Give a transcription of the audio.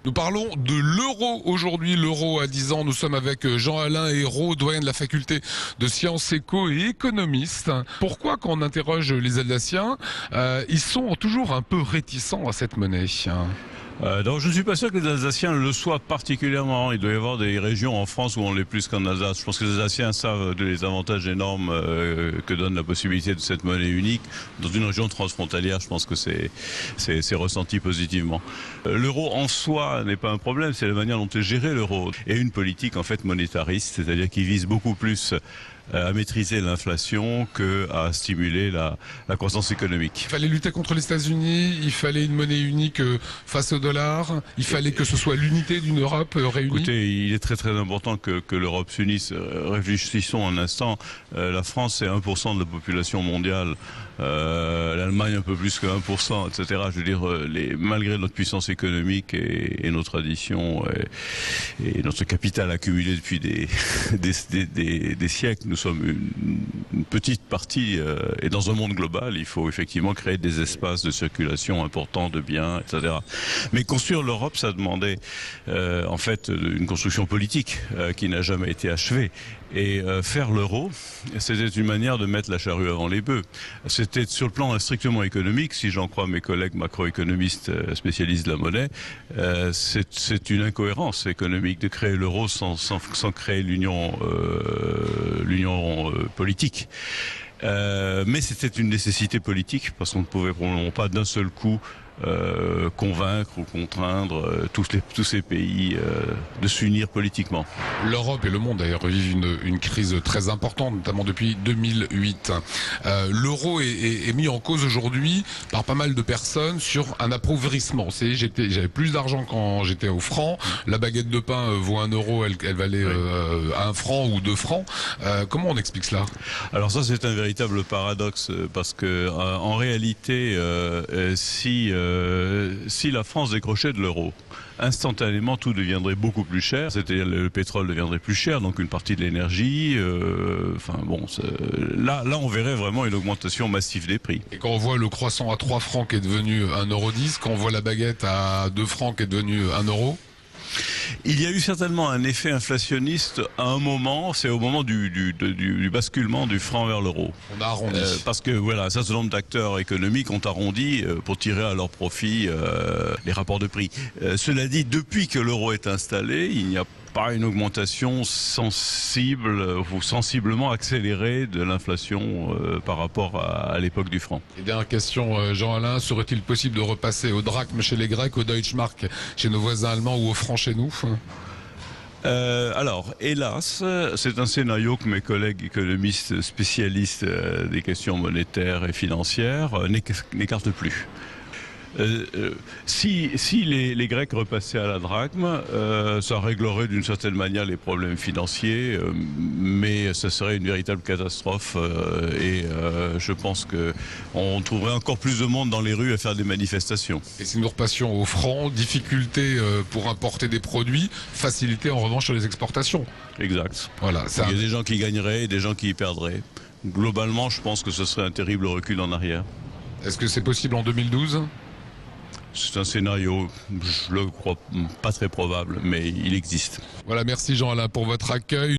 Nous parlons de l'euro aujourd'hui, l'euro à 10 ans. Nous sommes avec Jean-Alain Hérault, doyen de la faculté de sciences éco et économiste. Pourquoi, quand on interroge les Alsaciens, ils sont toujours un peu réticents à cette monnaie? Donc je ne suis pas sûr que les Alsaciens le soient particulièrement. Il doit y avoir des régions en France où on l'est plus qu'en Alsace. Je pense que les Alsaciens savent les avantages énormes que donne la possibilité de cette monnaie unique. Dans une région transfrontalière, je pense que c'est ressenti positivement. L'euro en soi n'est pas un problème, c'est la manière dont est géré l'euro. Et une politique en fait monétariste, c'est-à-dire qui vise beaucoup plus à maîtriser l'inflation qu'à stimuler la croissance économique. Il fallait lutter contre les États-Unis, il fallait une monnaie unique face au dollar, il fallait que ce soit l'unité d'une Europe réunie. Écoutez, il est très très important que l'Europe s'unisse. Réfléchissons un instant, la France c'est 1% de la population mondiale, l'Allemagne un peu plus que 1%, etc. Je veux dire, malgré notre puissance économique et nos traditions et notre capital accumulé depuis des siècles, nous sommes une petite partie et dans un monde global, il faut effectivement créer des espaces de circulation importants de biens, etc. Mais construire l'Europe, ça demandait en fait une construction politique qui n'a jamais été achevée. Et faire l'euro, c'était une manière de mettre la charrue avant les bœufs. C'était sur le plan strictement économique, si j'en crois mes collègues macroéconomistes spécialistes de la monnaie, c'est une incohérence économique de créer l'euro sans créer l'union politique. Mais c'était une nécessité politique parce qu'on ne pouvait probablement pas d'un seul coup convaincre ou contraindre tous ces pays de s'unir politiquement. L'Europe et le monde d'ailleurs vivent une crise très importante, notamment depuis 2008. L'euro est mis en cause aujourd'hui par pas mal de personnes sur un appauvrissement. J'avais plus d'argent quand j'étais au franc. La baguette de pain vaut 1 euro, elle valait 1 franc ou 2 francs. Comment on explique cela? Alors ça c'est un véritable paradoxe parce que en réalité si la France décrochait de l'euro, instantanément tout deviendrait beaucoup plus cher, c'est-à-dire le pétrole deviendrait plus cher, donc une partie de l'énergie, là on verrait vraiment une augmentation massive des prix. Et quand on voit le croissant à 3 francs qui est devenu 1,10 €, quand on voit la baguette à 2 francs qui est devenue 1 euro, il y a eu certainement un effet inflationniste à un moment, c'est au moment du basculement du franc vers l'euro. On a arrondi. Parce que voilà, un certain nombre d'acteurs économiques ont arrondi pour tirer à leur profit les rapports de prix. Cela dit, depuis que l'euro est installé, il n'y a pas une augmentation sensible ou sensiblement accélérée de l'inflation par rapport à l'époque du franc. Et dernière question, Jean-Alain, serait-il possible de repasser au drachme chez les Grecs, au Deutschmark chez nos voisins allemands ou au franc chez nous? Alors, hélas, c'est un scénario que mes collègues économistes spécialistes des questions monétaires et financières n'écartent plus. Si les Grecs repassaient à la drachme, ça réglerait d'une certaine manière les problèmes financiers, mais ça serait une véritable catastrophe et je pense qu'on trouverait encore plus de monde dans les rues à faire des manifestations. Et si nous repassions au franc, difficulté pour importer des produits, facilité en revanche sur les exportations. Exact. Voilà, il y a des gens qui gagneraient et des gens qui y perdraient. Globalement, je pense que ce serait un terrible recul en arrière. Est-ce que c'est possible en 2012 ? C'est un scénario, je le crois pas très probable, mais il existe. Voilà, merci Jean-Alain pour votre accueil.